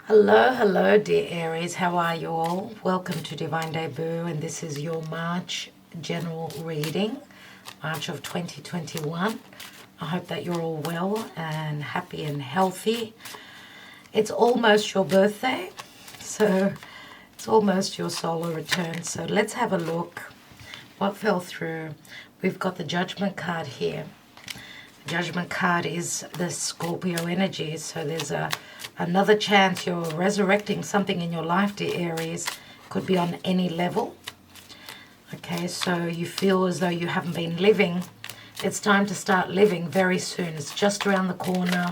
Hello, dear Aries. How are you all? Welcome to Divine Debut, and this is your March general reading, March of 2021. I hope that you're all well and happy and healthy. It's almost your birthday, so it's almost your solar return. So let's have a look. What fell through? We've got the Judgment card here. The Judgment card is the Scorpio energy, so there's another chance you're resurrecting something in your life, dear Aries. Could be on any level. Okay, so you feel as though you haven't been living. It's time to start living very soon. It's just around the corner.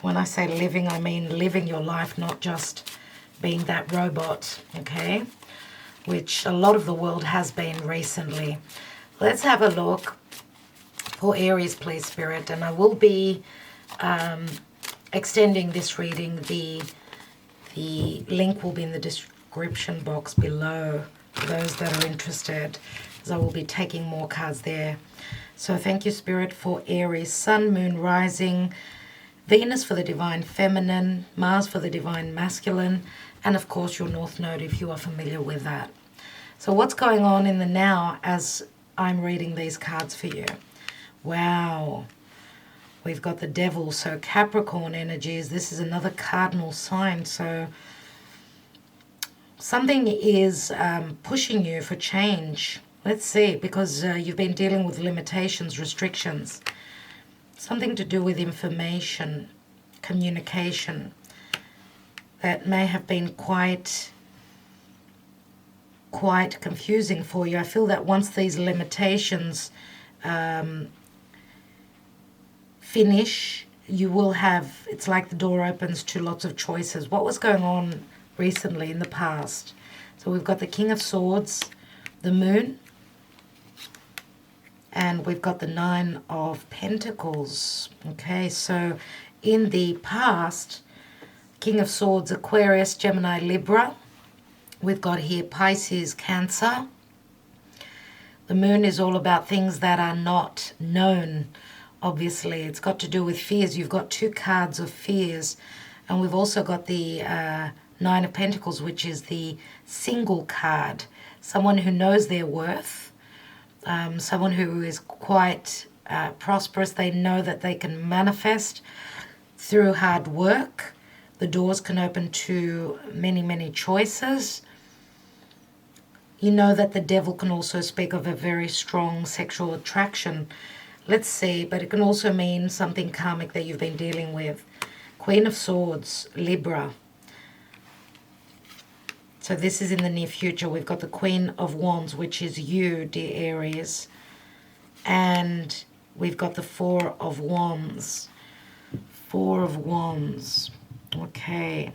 When I say living, I mean living your life, not just being that robot, okay? Which a lot of the world has been recently. Let's have a look for Aries, please, Spirit. And I will be extending this reading. The link will be in the description box below for those that are interested, as I will be taking more cards there. So thank you, Spirit, for Aries, Sun, Moon, Rising, Venus for the Divine Feminine, Mars for the Divine Masculine, and of course your North Node if you are familiar with that. So what's going on in the now as I'm reading these cards for you? Wow. We've got the Devil, so Capricorn energies. This is another cardinal sign, so something is pushing you for change. Let's see, because you've been dealing with limitations, restrictions. Something to do with information, communication, that may have been quite confusing for you. I feel that once these limitations finish, you will have, it's like the door opens to lots of choices. What was going on recently in the past? So we've got the King of Swords, the Moon, and we've got the Nine of Pentacles. Okay, so in the past, King of Swords, Aquarius, Gemini, Libra. We've got here Pisces, Cancer. The Moon is all about things that are not known. Obviously, it's got to do with fears. You've got two cards of fears. And we've also got the Nine of Pentacles, which is the single card. Someone who knows their worth. Someone who is quite prosperous. They know that they can manifest through hard work. The doors can open to many, many choices. You know that the Devil can also speak of a very strong sexual attraction. Let's see, but it can also mean something karmic that you've been dealing with. Queen of Swords, Libra. So this is in the near future. We've got the Queen of Wands, which is you, dear Aries. And we've got the Four of Wands. Four of Wands. Okay.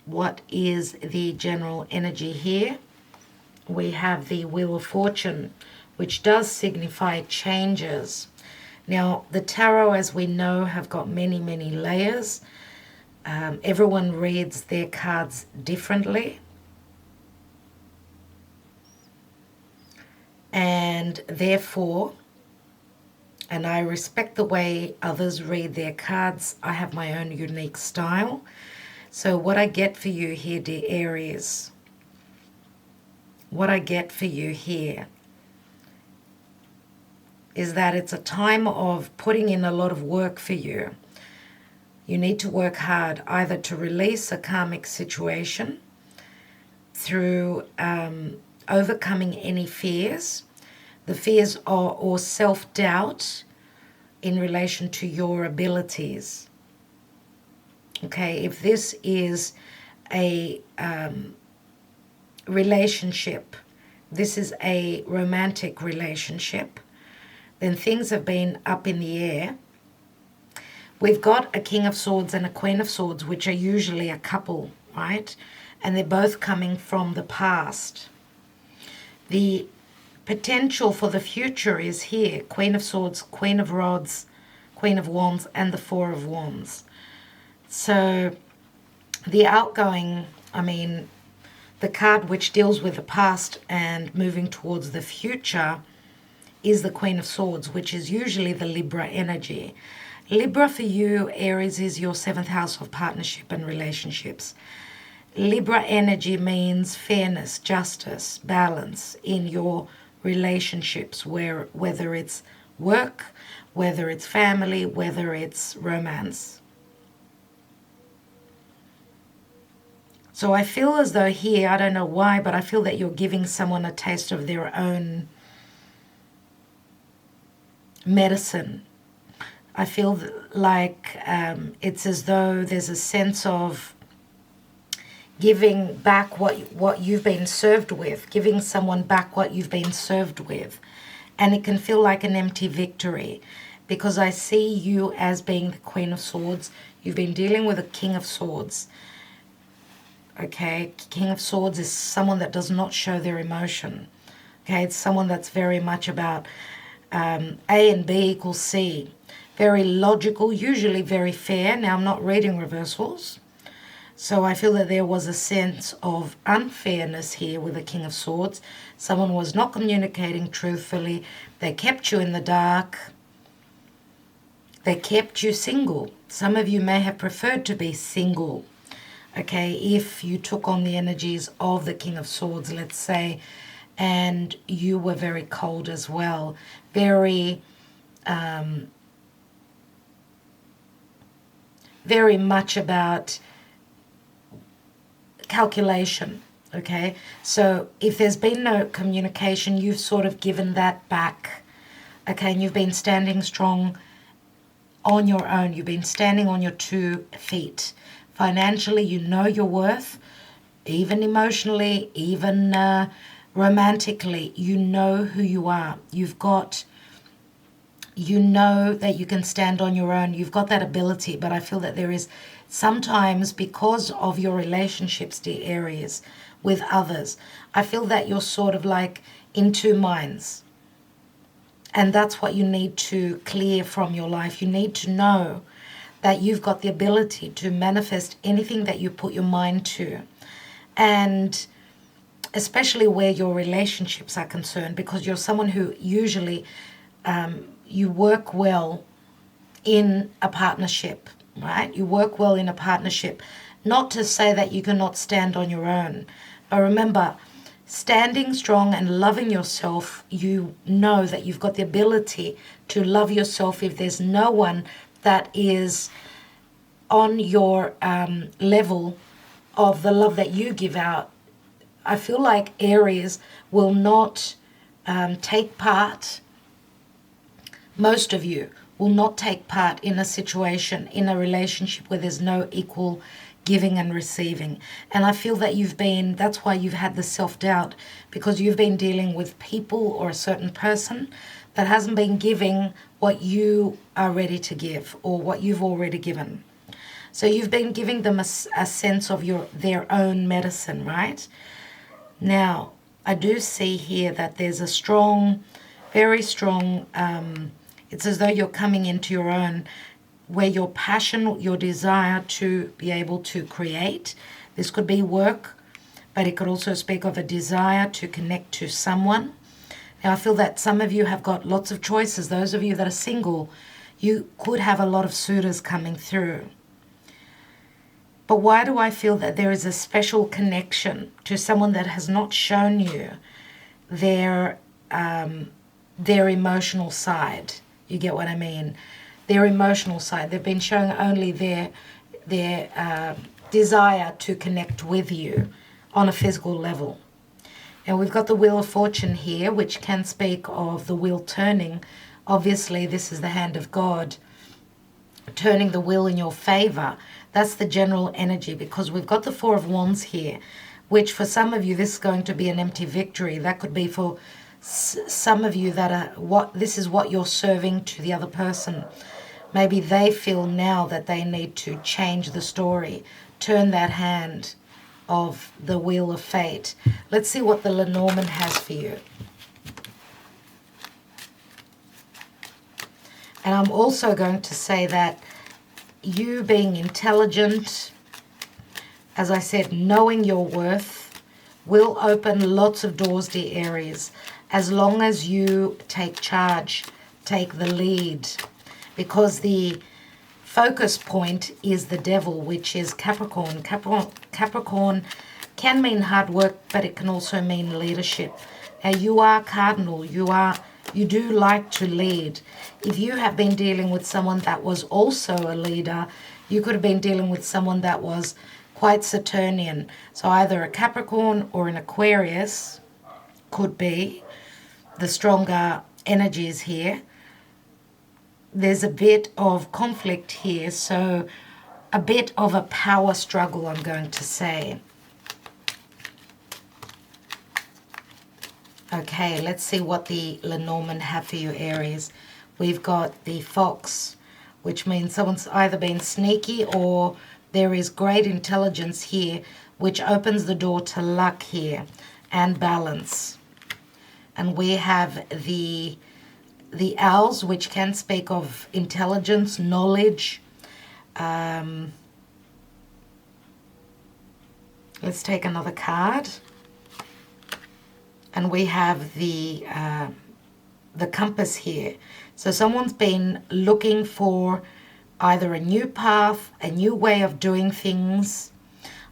What is the general energy here? We have the Wheel of Fortune, which does signify changes. Now, the tarot, as we know, have got many, many layers. Everyone reads their cards differently. And therefore, and I respect the way others read their cards, I have my own unique style. So what I get for you here, dear Aries, what I get for you here is that it's a time of putting in a lot of work for you. You need to work hard either to release a karmic situation through overcoming any fears. The fears are or self-doubt in relation to your abilities. Okay, if this is a relationship, this is a romantic relationship, then things have been up in the air. We've got a King of Swords and a Queen of Swords, which are usually a couple, right? And they're both coming from the past. The potential for the future is here. Queen of Swords, Queen of Rods, Queen of Wands, and the Four of Wands. So the outgoing, the card which deals with the past and moving towards the future is the Queen of Swords, which is usually the Libra energy. Libra for you, Aries, is your 7th house of partnership and relationships. Libra energy means fairness, justice, balance in your relationships, whether it's work, whether it's family, whether it's romance. So I feel as though here, I don't know why, but I feel that you're giving someone a taste of their own medicine. I feel like it's as though there's a sense of giving back what you've been served with, giving someone back what you've been served with. And it can feel like an empty victory, because I see you as being the Queen of Swords. You've been dealing with a King of Swords. Okay, King of Swords is someone that does not show their emotion. Okay, it's someone that's very much about A and B equals C. Very logical, usually very fair. Now, I'm not reading reversals. So I feel that there was a sense of unfairness here with the King of Swords. Someone was not communicating truthfully. They kept you in the dark. They kept you single. Some of you may have preferred to be single. Okay, if you took on the energies of the King of Swords, let's say, and you were very cold as well. Very much about calculation, okay? So if there's been no communication, you've sort of given that back, okay? And you've been standing strong on your own. You've been standing on your 2 feet. Financially, you know your worth. Even emotionally, even romantically, you know who you are. You know that you can stand on your own. You've got that ability, but I feel that there is sometimes, because of your relationships, dear Aries, with others, I feel that you're sort of like in 2 minds. And that's what you need to clear from your life. You need to know that you've got the ability to manifest anything that you put your mind to. And especially where your relationships are concerned, because you're someone who usually you work well in a partnership, right? You work well in a partnership. Not to say that you cannot stand on your own, but remember, standing strong and loving yourself, you know that you've got the ability to love yourself if there's no one that is on your level of the love that you give out. I feel like Aries will not take part, most of you will not take part in a situation, in a relationship where there's no equal giving and receiving. And I feel that that's why you've had the self-doubt, because you've been dealing with people or a certain person that hasn't been giving what you are ready to give or what you've already given. So you've been giving them a sense of their own medicine, right? Now, I do see here that there's a strong, very strong, it's as though you're coming into your own, where your passion, your desire to be able to create. This could be work, but it could also speak of a desire to connect to someone. Now, I feel that some of you have got lots of choices. Those of you that are single, you could have a lot of suitors coming through. But why do I feel that there is a special connection to someone that has not shown you their emotional side? You get what I mean? Their emotional side. They've been showing only their desire to connect with you on a physical level. And we've got the Wheel of Fortune here, which can speak of the wheel turning. Obviously, this is the hand of God turning the wheel in your favor. That's the general energy, because we've got the Four of Wands here, which for some of you, this is going to be an empty victory. That could be for some of you that this is what you're serving to the other person. Maybe they feel now that they need to change the story, turn that hand of the Wheel of Fate. Let's see what the Lenormand has for you. And I'm also going to say that you being intelligent, as I said, knowing your worth, will open lots of doors, dear Aries, as long as you take charge, take the lead. Because the focus point is the devil, which is Capricorn. Capricorn can mean hard work, but it can also mean leadership. Now, you are cardinal. You do like to lead. If you have been dealing with someone that was also a leader, you could have been dealing with someone that was quite Saturnian. So either a Capricorn or an Aquarius could be the stronger energies here. There's a bit of conflict here, so a bit of a power struggle, I'm going to say. Okay, let's see what the Lenormand have for you, Aries. We've got the Fox, which means someone's either been sneaky or there is great intelligence here, which opens the door to luck here and balance. And we have the Owls, which can speak of intelligence, knowledge. Let's take another card. And we have the compass here. So someone's been looking for either a new path, a new way of doing things.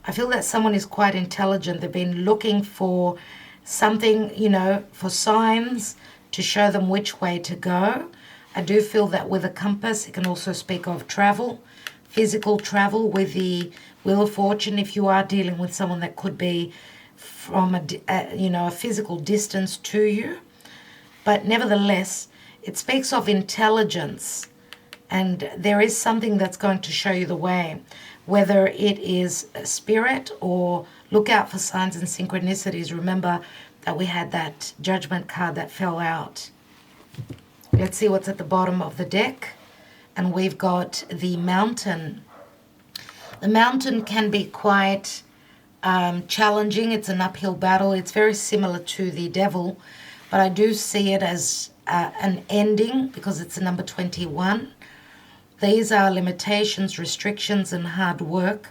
I feel that someone is quite intelligent. They've been looking for something, you know, for signs to show them which way to go. I do feel that with a compass, it can also speak of travel, physical travel with the Wheel of Fortune. If you are dealing with someone that could be from a physical distance to you, but nevertheless, it speaks of intelligence, and there is something that's going to show you the way, whether it is a spirit or look out for signs and synchronicities. Remember that we had that Judgment card that fell out. Let's see what's at the bottom of the deck, and we've got the Mountain. The Mountain can be quite challenging. It's an uphill battle. It's very similar to the Devil, but I do see it as an ending because it's a number 21. These are limitations, restrictions, and hard work,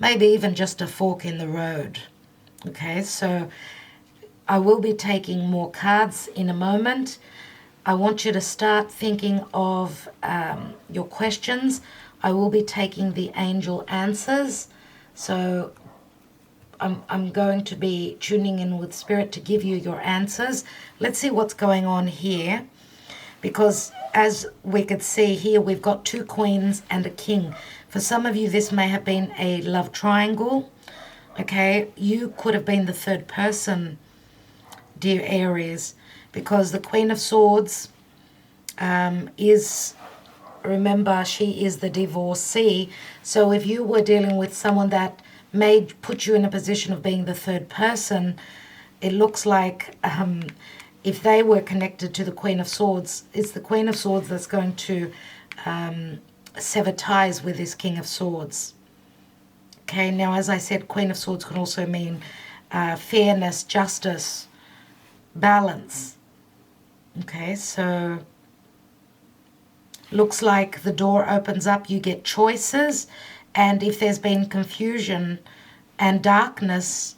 maybe even just a fork in the road. Okay, so I will be taking more cards in a moment. I want you to start thinking of your questions. I will be taking the angel answers, so I'm going to be tuning in with Spirit to give you your answers. Let's see what's going on here, because as we could see here, we've got two queens and a king. For some of you, this may have been a love triangle. Okay, you could have been the third person, dear Aries, because the Queen of Swords remember, she is the divorcee. So if you were dealing with someone that may put you in a position of being the third person, it looks like if they were connected to the Queen of Swords, it's the Queen of Swords that's going to sever ties with this King of Swords. Okay, now as I said, Queen of Swords can also mean fairness, justice, balance. Okay, so looks like the door opens up, you get choices, and if there's been confusion and darkness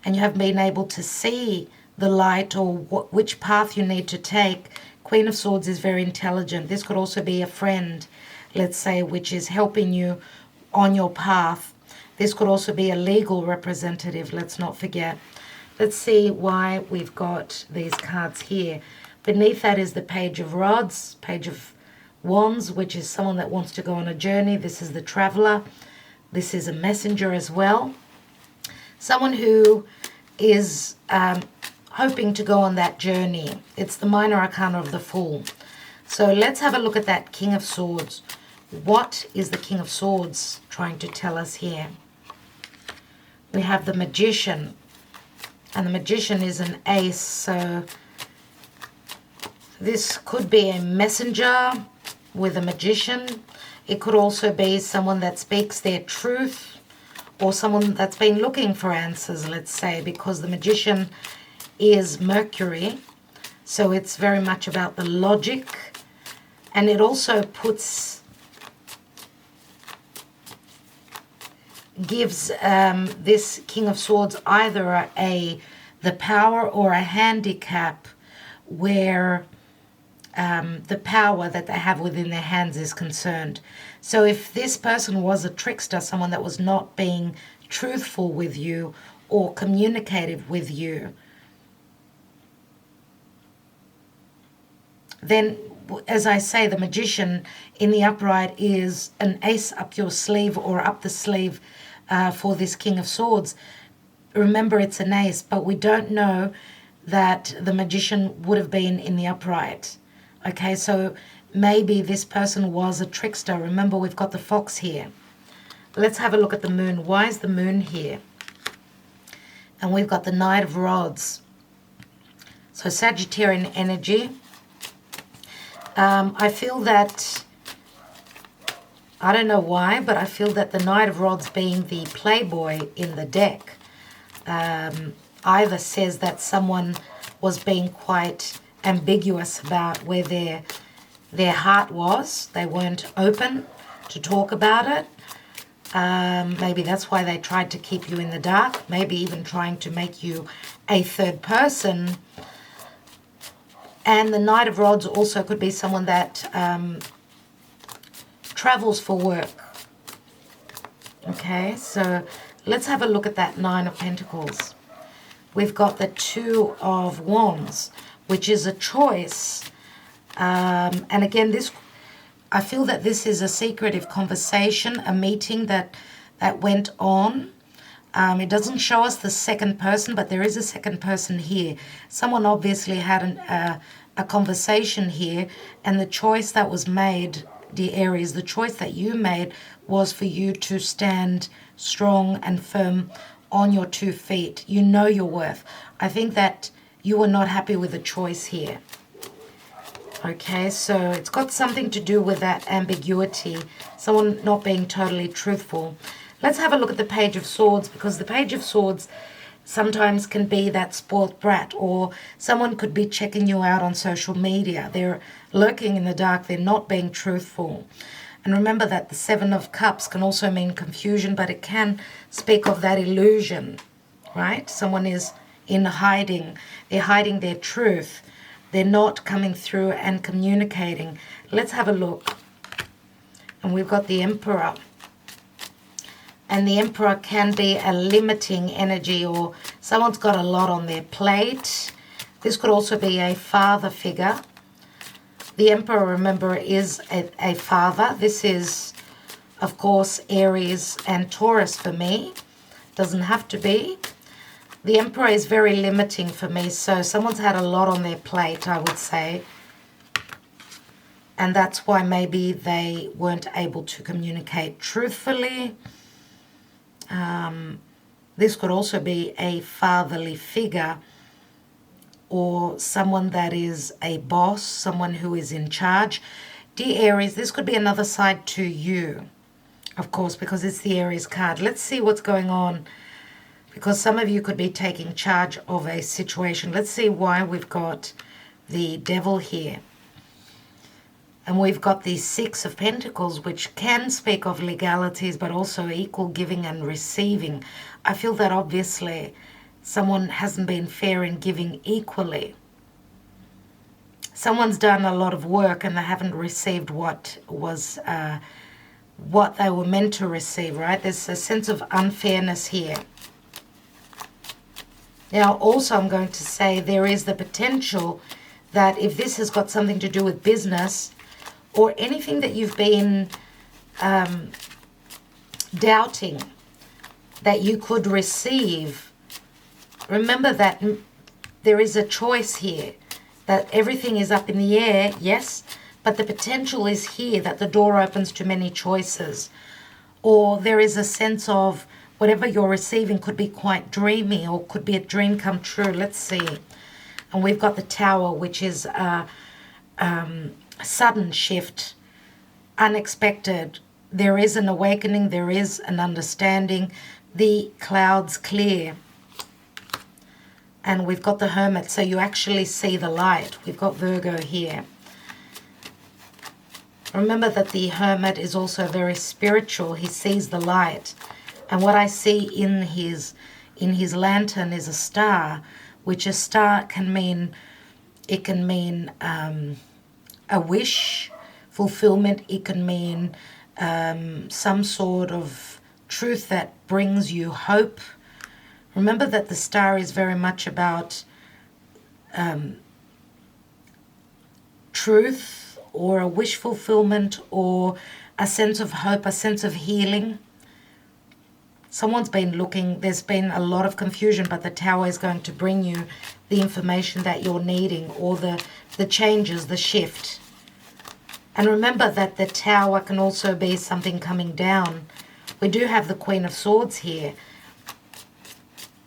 and you haven't been able to see the light or which path you need to take, Queen of Swords is very intelligent. This could also be a friend, let's say, which is helping you on your path. This could also be a legal representative, let's not forget. Let's see why we've got these cards here. Beneath that is the Page of Rods, Page of Wands, which is someone that wants to go on a journey. This is the Traveler. This is a messenger as well. Someone who is hoping to go on that journey. It's the minor arcana of the Fool. So let's have a look at that King of Swords. What is the King of Swords trying to tell us here? We have the Magician, and the Magician is an ace, so this could be a messenger with a magician. It could also be someone that speaks their truth, or someone that's been looking for answers, let's say, because the Magician is Mercury, so it's very much about the logic, and it also gives this King of Swords either the power or a handicap where the power that they have within their hands is concerned. So if this person was a trickster, someone that was not being truthful with you or communicative with you, then, as I say, the Magician in the upright is an ace up your sleeve or up the sleeve for this King of Swords. Remember, it's an ace, but we don't know that the Magician would have been in the upright. Okay, so maybe this person was a trickster. Remember, we've got the fox here. Let's have a look at the moon. Why is the moon here? And we've got the Knight of Rods. So Sagittarian energy. I feel that, I don't know why, but I feel that the Knight of Rods being the playboy in the deck either says that someone was being quite ambiguous about where their heart was. They weren't open to talk about it. Maybe that's why they tried to keep you in the dark, maybe even trying to make you a third person. And the Knight of Rods also could be someone that travels for work. Okay, so let's have a look at that Nine of Pentacles. We've got the Two of Wands, which is a choice. And again, I feel that this is a secretive conversation, a meeting that went on. It doesn't show us the second person, but there is a second person here. Someone obviously had a conversation here, and the choice that was made, dear Aries, the choice that you made was for you to stand strong and firm on your 2 feet. You know your worth. I think that you were not happy with the choice here. Okay, so it's got something to do with that ambiguity, someone not being totally truthful. Let's have a look at the Page of Swords, because the Page of Swords sometimes can be that spoilt brat, or someone could be checking you out on social media. They're lurking in the dark. They're not being truthful. And remember that the Seven of Cups can also mean confusion, but it can speak of that illusion, right? Someone is in hiding. They're hiding their truth. They're not coming through and communicating. Let's have a look. And we've got the Emperor. And the Emperor can be a limiting energy, or someone's got a lot on their plate. This could also be a father figure. The Emperor, remember, is a father. This is, of course, Aries and Taurus for me. Doesn't have to be. The Emperor is very limiting for me, so someone's had a lot on their plate, I would say. And that's why maybe they weren't able to communicate truthfully. This could also be a fatherly figure, or someone that is a boss, someone who is in charge. Dear Aries, this could be another side to you, of course, because it's the Aries card. Let's see what's going on, because some of you could be taking charge of a situation. Let's see why we've got the Devil here. And we've got the Six of Pentacles, which can speak of legalities, but also equal giving and receiving. I feel that obviously someone hasn't been fair in giving equally. Someone's done a lot of work and they haven't received what they were meant to receive, right? There's a sense of unfairness here. Now, also I'm going to say there is the potential that if this has got something to do with business, or anything that you've been doubting that you could receive, remember that there is a choice here, that everything is up in the air, yes, but the potential is here that the door opens to many choices. Or there is a sense of whatever you're receiving could be quite dreamy, or could be a dream come true. Let's see. And we've got the Tower, which is sudden shift, unexpected. There is an awakening, there is an understanding. The clouds clear, and we've got the Hermit, so you actually see the light. We've got Virgo here. Remember that the Hermit is also very spiritual. He sees the light, and what I see in his lantern is a star, which a star can mean, it can mean a wish fulfillment. It can mean some sort of truth that brings you hope. Remember that the star is very much about truth, or a wish fulfillment, or a sense of hope, a sense of healing. Someone's been looking, there's been a lot of confusion, but the Tower is going to bring you the information that you're needing, or the changes, the shift. And remember that the Tower can also be something coming down. We do have the Queen of Swords here,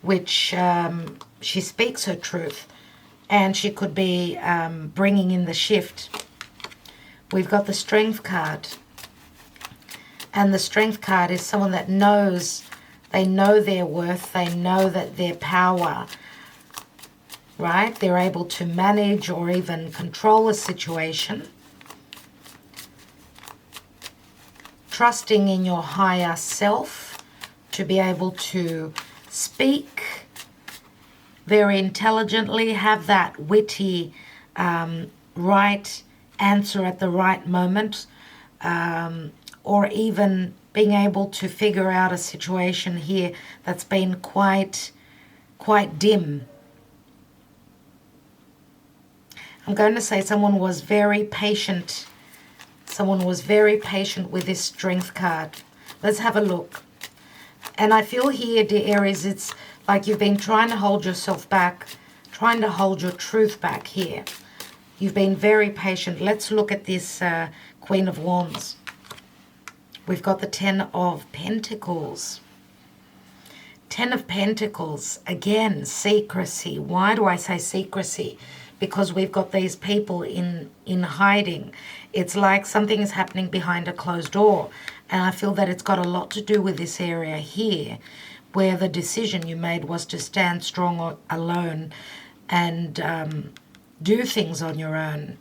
which she speaks her truth, and she could be bringing in the shift. We've got the Strength card, and the Strength card is someone that knows, they know their worth, they know that their power, right? They're able to manage or even control a situation. Trusting in your higher self to be able to speak very intelligently, have that witty right answer at the right moment, or even being able to figure out a situation here that's been quite dim. I'm going to say someone was very patient. Someone was very patient with this Strength card. Let's have a look. And I feel here, dear Aries, it's like you've been trying to hold yourself back, trying to hold your truth back here. You've been very patient. Let's look at this Queen of Wands. We've got the Ten of Pentacles. Ten of Pentacles, again, secrecy. Why do I say secrecy? Because we've got these people in hiding. It's like something is happening behind a closed door. And I feel that it's got a lot to do with this area here, where the decision you made was to stand strong alone and do things on your own.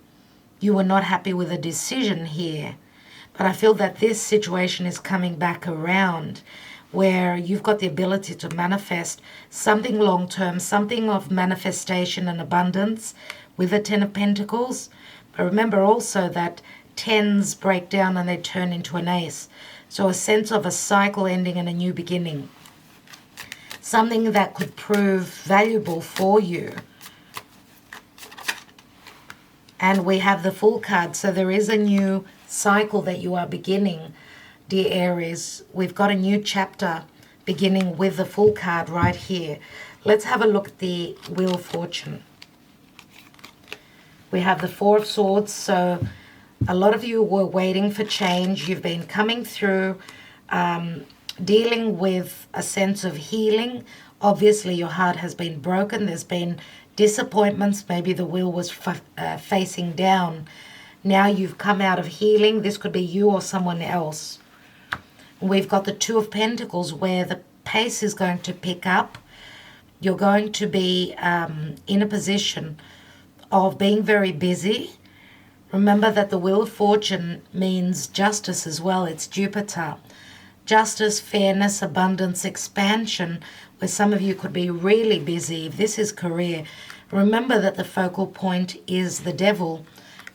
You were not happy with a decision here. But I feel that this situation is coming back around, where you've got the ability to manifest something long-term, something of manifestation and abundance with the Ten of Pentacles. But remember also that tens break down and they turn into an ace. So a sense of a cycle ending and a new beginning. Something that could prove valuable for you. And we have the Fool card. So there is a new cycle that you are beginning, dear Aries. We've got a new chapter beginning with the Fool card right here. Let's have a look at the Wheel of Fortune. We have the Four of Swords. So a lot of you were waiting for change. You've been coming through, dealing with a sense of healing. Obviously, your heart has been broken. There's been disappointments. Maybe the wheel was facing down. Now you've come out of healing. This could be you or someone else. We've got the Two of Pentacles, where the pace is going to pick up. You're going to be in a position of being very busy. Remember that the Wheel of Fortune means justice as well. It's Jupiter. Justice, fairness, abundance, expansion, where some of you could be really busy. If this is career, remember that the focal point is the Devil,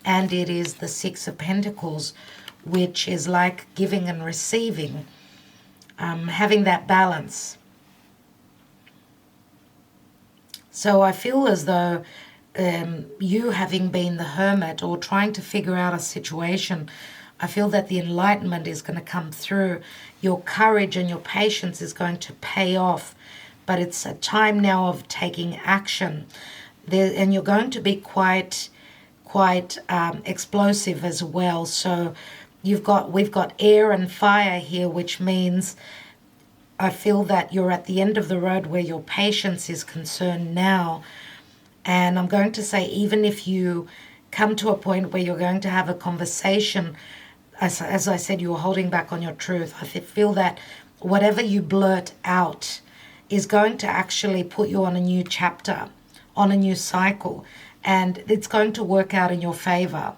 and it is the Six of Pentacles, which is like giving and receiving, having that balance. So I feel as though you having been the Hermit or trying to figure out a situation, I feel that the enlightenment is going to come through. Your courage and your patience is going to pay off. But it's a time now of taking action. And you're going to be quite explosive as well. So we've got air and fire here, which means I feel that you're at the end of the road where your patience is concerned now. And I'm going to say, even if you come to a point where you're going to have a conversation, as I said, you were holding back on your truth. I feel that whatever you blurt out is going to actually put you on a new chapter, on a new cycle, and it's going to work out in your favor.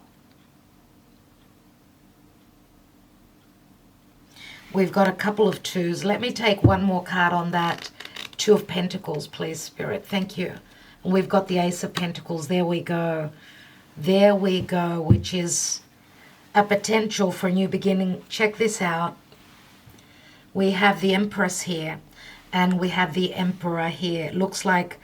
We've got a couple of twos. Let me take one more card on that. Two of Pentacles, please, Spirit. Thank you. And we've got the Ace of Pentacles. There we go. There we go, which is a potential for a new beginning. Check this out. We have the Empress here, and we have the Emperor here. It looks like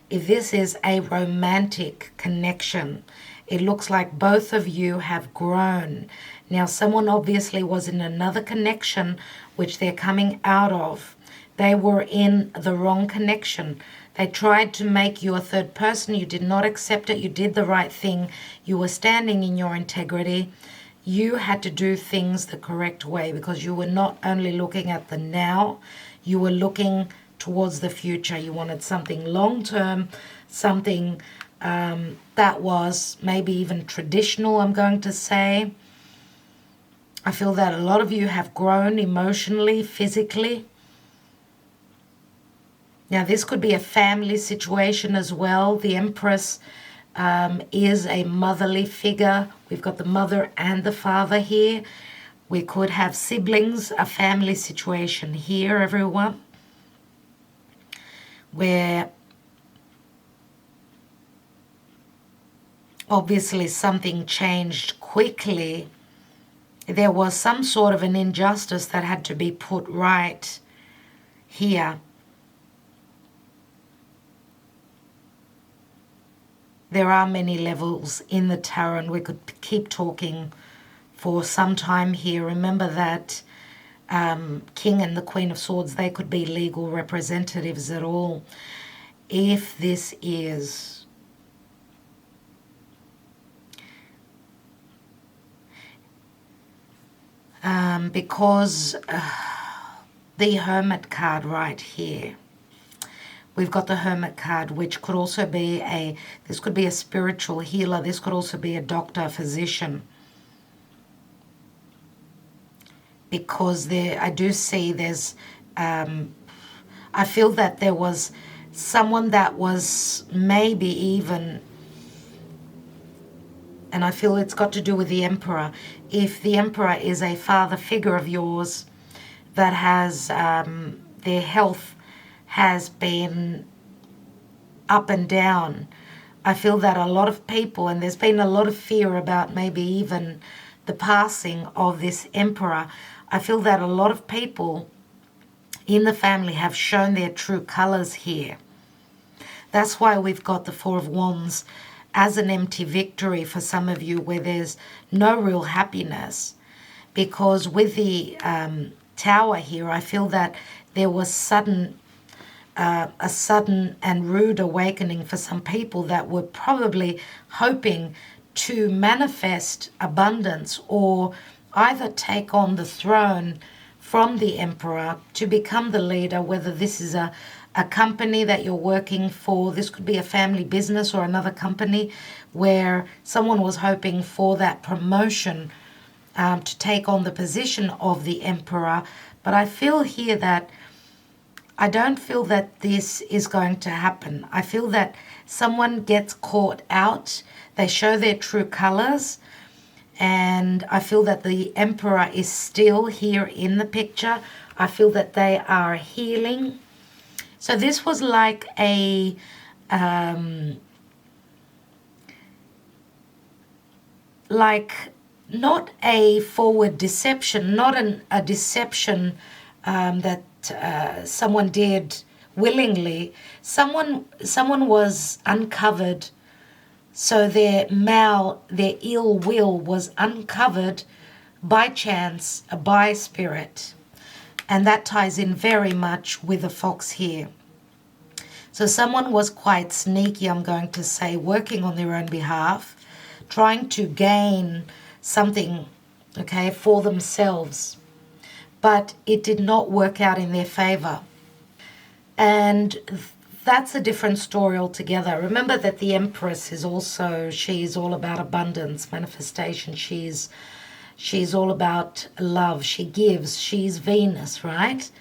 if this is a romantic connection, it looks like both of you have grown. Now, someone obviously was in another connection, which they're coming out of. They were in the wrong connection. They tried to make you a third person. You did not accept it. You did the right thing. You were standing in your integrity. You had to do things the correct way because you were not only looking at the now, you were looking towards the future. You wanted something long-term, something that was maybe even traditional, I'm going to say. I feel that a lot of you have grown emotionally, physically. Now, this could be a family situation as well. The Empress is a motherly figure. We've got the mother and the father here. We could have siblings, a family situation here, everyone, where obviously something changed quickly. There was some sort of an injustice that had to be put right here. There are many levels in the tarot, and we could keep talking for some time here. Remember that King and the Queen of Swords, they could be legal representatives at all. If this is because the Hermit card right here. We've got the Hermit card, which could also be this could be a spiritual healer. This could also be a doctor, a physician. Because I do see there's, I feel that there was someone that was maybe even, and I feel it's got to do with the Emperor. If the Emperor is a father figure of yours that has, their health has been up and down, I feel that a lot of people, and there's been a lot of fear about maybe even the passing of this Emperor. I feel that a lot of people in the family have shown their true colors here. That's why we've got the Four of Wands as an empty victory for some of you, where there's no real happiness. Because with the Tower here, I feel that there was a sudden and rude awakening for some people that were probably hoping to manifest abundance or either take on the throne from the Emperor to become the leader, whether this is a company that you're working for. This could be a family business or another company where someone was hoping for that promotion to take on the position of the Emperor. But I feel here that I don't feel that this is going to happen. I feel that someone gets caught out. They show their true colors. And I feel that the Emperor is still here in the picture. I feel that they are healing. So this was like a not a forward deception, not a deception that someone did willingly. Someone was uncovered. So their ill will was uncovered by chance, by spirit. And that ties in very much with the fox here. So someone was quite sneaky, I'm going to say, working on their own behalf, trying to gain something, okay, for themselves. But it did not work out in their favor. And that's a different story altogether. Remember that the Empress is also, she's all about abundance, manifestation. She's all about love. She gives. She's Venus, right?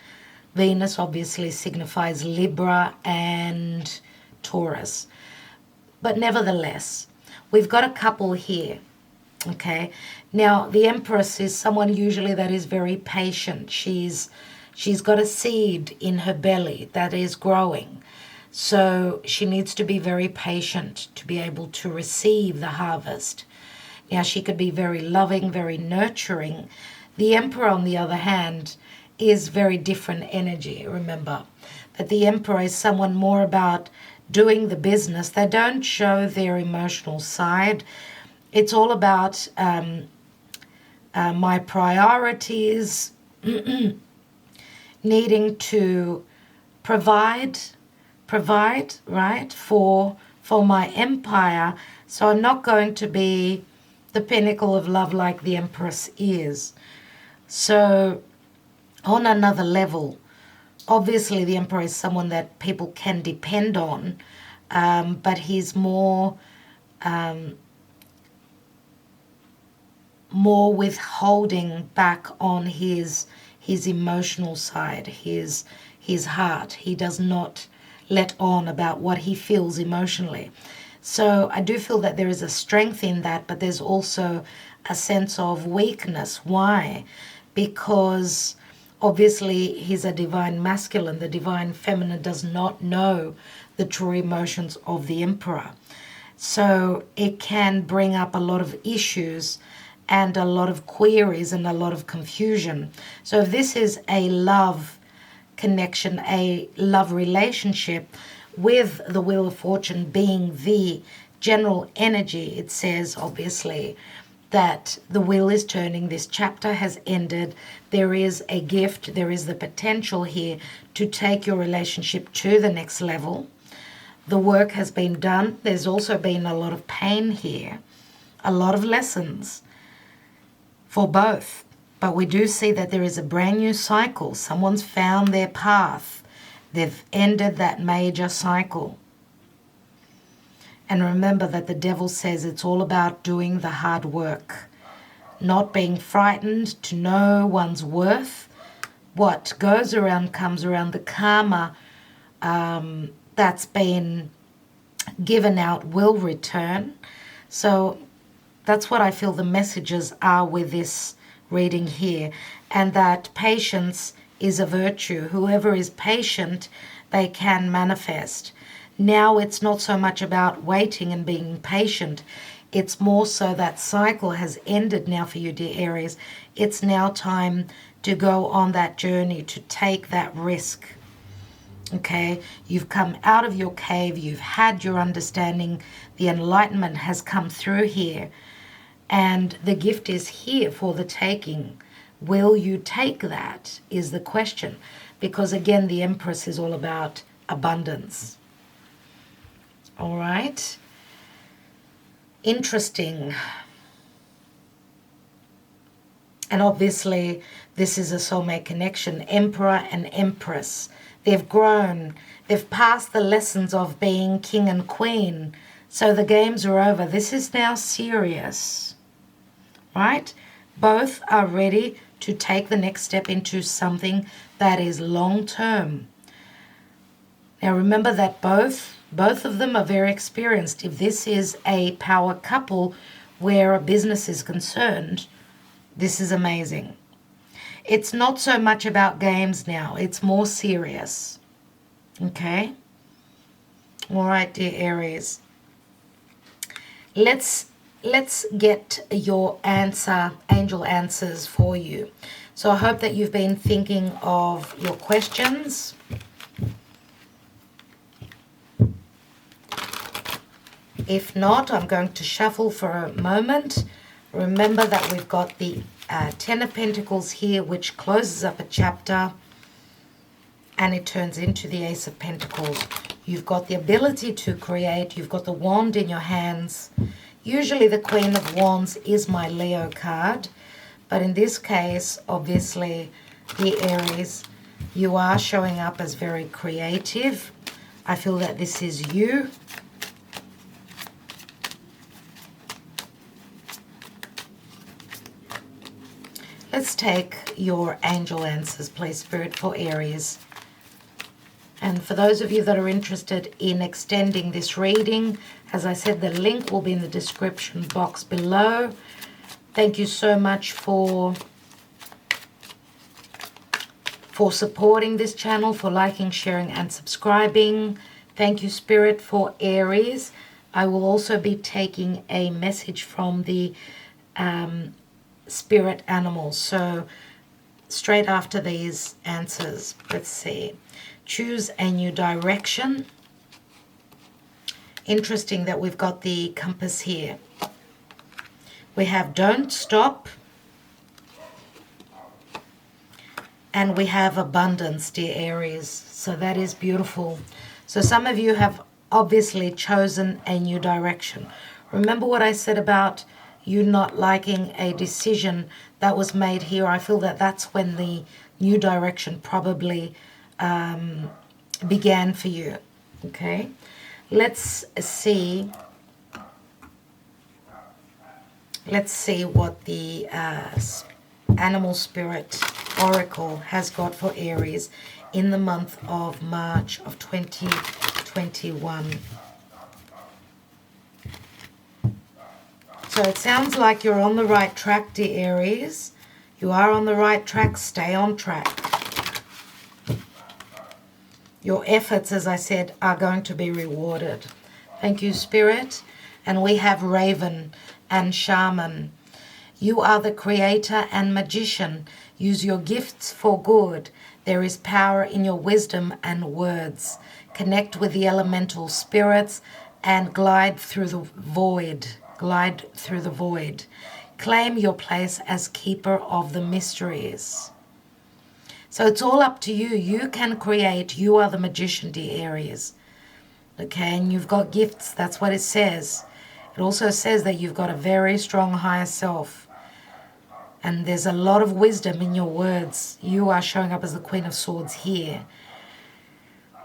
Venus obviously signifies Libra and Taurus. But nevertheless, we've got a couple here, okay? Now, the Empress is someone usually that is very patient. She's got a seed in her belly that is growing. So she needs to be very patient to be able to receive the harvest. Now, she could be very loving, very nurturing. The Emperor, on the other hand, is very different energy, remember. That the Emperor is someone more about doing the business. They don't show their emotional side. It's all about my priorities, needing to provide, right, for my empire. So I'm not going to be the pinnacle of love like the Empress is. So on another level, obviously the Emperor is someone that people can depend on, but he's more withholding back on his emotional side, his heart. He does not let on about what he feels emotionally. So I do feel that there is a strength in that, but there's also a sense of weakness. Why? Because obviously he's a divine masculine. The divine feminine does not know the true emotions of the Emperor. So it can bring up a lot of issues and a lot of queries and a lot of confusion. So if this is a love connection, a love relationship, with the Wheel of Fortune being the general energy, it says obviously that the wheel is turning, this chapter has ended, there is a gift, there is the potential here to take your relationship to the next level. The work has been done. There's also been a lot of pain here, a lot of lessons for both. But we do see that there is a brand new cycle. Someone's found their path. They've ended that major cycle. And remember that the devil says it's all about doing the hard work, not being frightened, to know one's worth. What goes around comes around. The karma that's been given out will return. So that's what I feel the messages are with this reading here. And that patience is a virtue. Whoever is patient, they can manifest. Now it's not so much about waiting and being patient. It's more so that cycle has ended now for you, dear Aries. It's now time to go on that journey, to take that risk. Okay, you've come out of your cave, you've had your understanding, the enlightenment has come through here, and the gift is here for the taking. Will you take that is the question, because again, the Empress is all about abundance. All right, interesting. And obviously, this is a soulmate connection, Emperor and Empress. They've grown, they've passed the lessons of being king and queen. So the games are over. This is now serious, right? Both are ready to take the next step into something that is long term. Now remember that both of them are very experienced. If this is a power couple where a business is concerned, this is amazing. It's not so much about games now. It's more serious. Okay? All right, dear Aries. Let's get your angel answers for you. So I hope that you've been thinking of your questions. If not, I'm going to shuffle for a moment. Remember that we've got the Ten of Pentacles here, which closes up a chapter, and it turns into the Ace of Pentacles. You've got the ability to create. You've got the wand in your hands. Usually the Queen of Wands is my Leo card, but in this case, obviously, the Aries, you are showing up as very creative. I feel that this is you. Let's take your angel answers, please, Spirit, for Aries. And for those of you that are interested in extending this reading, as I said, the link will be in the description box below. Thank you so much for supporting this channel, for liking, sharing, and subscribing. Thank you, Spirit, for Aries. I will also be taking a message from the spirit animals. So straight after these answers, let's see. Choose a new direction. Interesting that we've got the compass here. We have don't stop. And we have abundance, dear Aries. So that is beautiful. So some of you have obviously chosen a new direction. Remember what I said about you not liking a decision that was made here? I feel that that's when the new direction probably began for you. Okay, let's see. Let's see what the Animal Spirit Oracle has got for Aries in the month of March of 2021. So it sounds like you're on the right track, dear Aries. You are on the right track. Stay on track. Your efforts, as I said, are going to be rewarded. Thank you, Spirit. And we have Raven and Shaman. You are the creator and magician. Use your gifts for good. There is power in your wisdom and words. Connect with the elemental spirits and glide through the void. Glide through the void. Claim your place as keeper of the mysteries. So it's all up to you. You can create. You are the magician, dear Aries. Okay, and you've got gifts. That's what it says. It also says that you've got a very strong higher self. And there's a lot of wisdom in your words. You are showing up as the Queen of Swords here.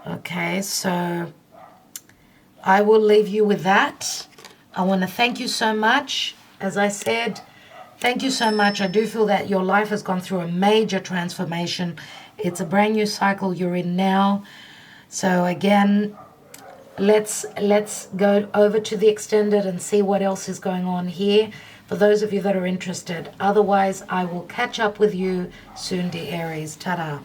Okay, so I will leave you with that. I want to thank you so much. As I said, thank you so much. I do feel that your life has gone through a major transformation. It's a brand new cycle you're in now. So again, let's go over to the extended and see what else is going on here for those of you that are interested. Otherwise, I will catch up with you soon, dear Aries. Ta-da.